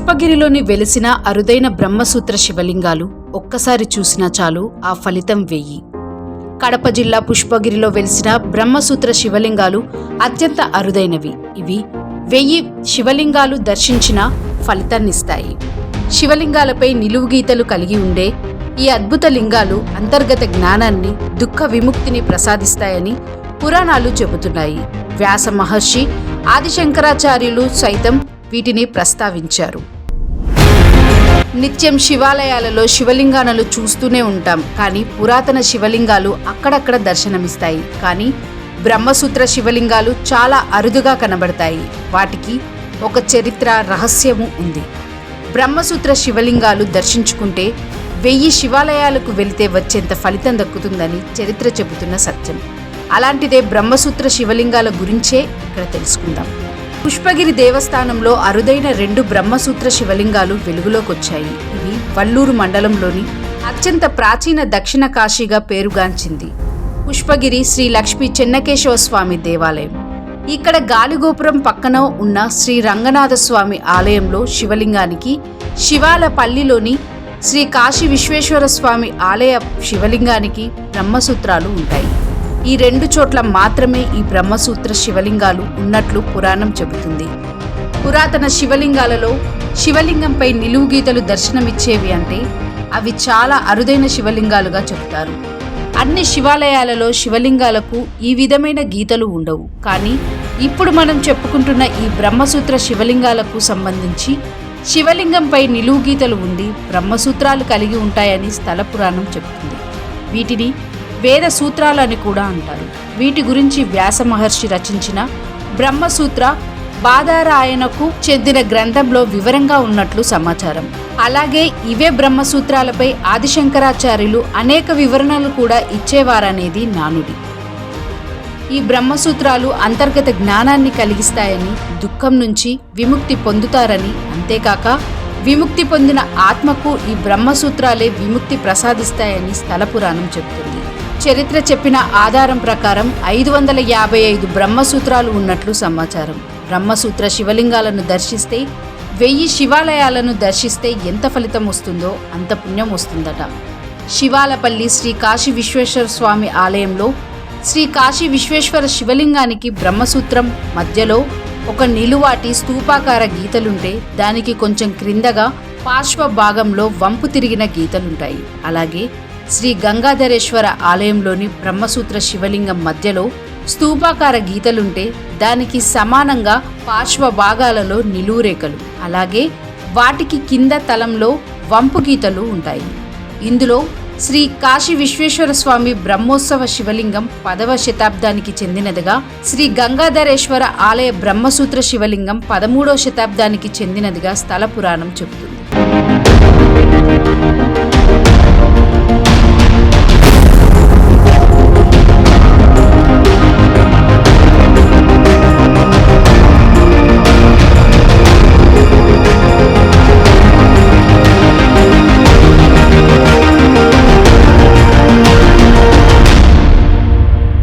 పుష్పగిరిలోని వెలిసిన అరుదైన బ్రహ్మసూత్ర శివలింగాలు ఒక్కసారి చూసినా చాలు, ఆ ఫలితం 1000. కడప జిల్లా పుష్పగిరిలో వెలిసిన బ్రహ్మసూత్ర శివలింగాలు అత్యంత అరుదైనవి. ఇవి 1000 శివలింగాలు దర్శించిన ఫలితాన్నిస్తాయి. శివలింగాలపై నిలువు గీతలు కలిగి ఉండే ఈ అద్భుత లింగాలు అంతర్గత జ్ఞానాన్ని, దుఃఖ విముక్తిని ప్రసాదిస్తాయని పురాణాలు చెబుతున్నాయి. వ్యాస మహర్షి, ఆదిశంకరాచార్యులు సైతం వీటిని ప్రస్తావించారు. నిత్యం శివాలయాలలో శివలింగాలను చూస్తూనే ఉంటాం, కానీ పురాతన శివలింగాలు అక్కడక్కడ దర్శనమిస్తాయి. కానీ బ్రహ్మసూత్ర శివలింగాలు చాలా అరుదుగా కనబడతాయి. వాటికి ఒక చరిత్ర, రహస్యము ఉంది. బ్రహ్మసూత్ర శివలింగాలు దర్శించుకుంటే 1000 శివాలయాలకు వెళితే వచ్చేంత ఫలితం దక్కుతుందని చరిత్ర చెబుతున్న సత్యం. అలాంటిదే బ్రహ్మసూత్ర శివలింగాల గురించే ఇక్కడ తెలుసుకుందాం. పుష్పగిరి దేవస్థానంలో అరుదైన 2 బ్రహ్మసూత్ర శివలింగాలు వెలుగులోకొచ్చాయి. ఇవి వల్లూరు మండలంలోని అత్యంత ప్రాచీన దక్షిణ కాశీగా పేరుగాంచింది పుష్పగిరి శ్రీ లక్ష్మీ చెన్నకేశవ స్వామి దేవాలయం. ఇక్కడ గాలిగోపురం పక్కన ఉన్న శ్రీ రంగనాథ స్వామి ఆలయంలో శివలింగానికి, శివాలపల్లిలోని శ్రీ కాశీ విశ్వేశ్వర స్వామి ఆలయ శివలింగానికి బ్రహ్మసూత్రాలు ఉంటాయి. ఈ 2 చోట్ల మాత్రమే ఈ బ్రహ్మసూత్ర శివలింగాలు ఉన్నట్లు పురాణం చెబుతుంది. పురాతన శివలింగాలలో శివలింగంపై నిలువు గీతలు దర్శనమిచ్చేవి అంటే అవి చాలా అరుదైన శివలింగాలుగా చెబుతారు. అన్ని శివాలయాలలో శివలింగాలకు ఈ విధమైన గీతలు ఉండవు. కానీ ఇప్పుడు మనం చెప్పుకుంటున్న ఈ బ్రహ్మసూత్ర శివలింగాలకు సంబంధించి శివలింగంపై నిలువు గీతలు ఉండి బ్రహ్మసూత్రాలు కలిగి ఉంటాయని స్థల పురాణం చెబుతుంది. వీటిని వేద సూత్రాలు అని కూడా అంటారు. వీటి గురించి వ్యాస మహర్షి రచించిన బ్రహ్మసూత్ర బాదరాయణకు చెందిన గ్రంథంలో వివరంగా ఉన్నట్లు సమాచారం. అలాగే ఇవే బ్రహ్మసూత్రాలపై ఆదిశంకరాచార్యులు అనేక వివరణలు కూడా ఇచ్చేవారనేది నానుడి. ఈ బ్రహ్మసూత్రాలు అంతర్గత జ్ఞానాన్ని కలిగిస్తాయని, దుఃఖం నుంచి విముక్తి పొందుతారని, అంతేకాక విముక్తి పొందిన ఆత్మకు ఈ బ్రహ్మసూత్రాలే విముక్తి ప్రసాదిస్తాయని స్థల పురాణం చెబుతుంది. చరిత్ర చెప్పిన ఆధారం ప్రకారం 555 బ్రహ్మసూత్రాలు ఉన్నట్లు సమాచారం. బ్రహ్మసూత్ర శివలింగాలను దర్శిస్తే 1000 శివాలయాలను దర్శిస్తే ఎంత ఫలితం వస్తుందో అంత పుణ్యం వస్తుందట. శివాలపల్లి శ్రీ కాశీ విశ్వేశ్వర స్వామి ఆలయంలో శ్రీ కాశీ విశ్వేశ్వర శివలింగానికి బ్రహ్మసూత్రం మధ్యలో ఒక నిలువాటి స్తూపాకార గీతలుంటే, దానికి కొంచెం క్రిందగా పార్శ్వ భాగంలో వంపు తిరిగిన గీతలుంటాయి. అలాగే శ్రీ గంగాధరేశ్వర ఆలయంలోని బ్రహ్మసూత్ర శివలింగం మధ్యలో స్తూపాకార గీతలుంటే, దానికి సమానంగా పార్శ్వ భాగాలలో నిలువు రేఖలు, అలాగే వాటికి కింద తలంలో వంపు గీతలు ఉంటాయి. ఇందులో శ్రీ కాశీ విశ్వేశ్వర స్వామి బ్రహ్మోత్సవ శివలింగం 10వ శతాబ్దానికి చెందినదిగా, శ్రీ గంగాధరేశ్వర ఆలయ బ్రహ్మసూత్ర శివలింగం 13వ శతాబ్దానికి చెందినదిగా స్థల పురాణం చెబుతుంది.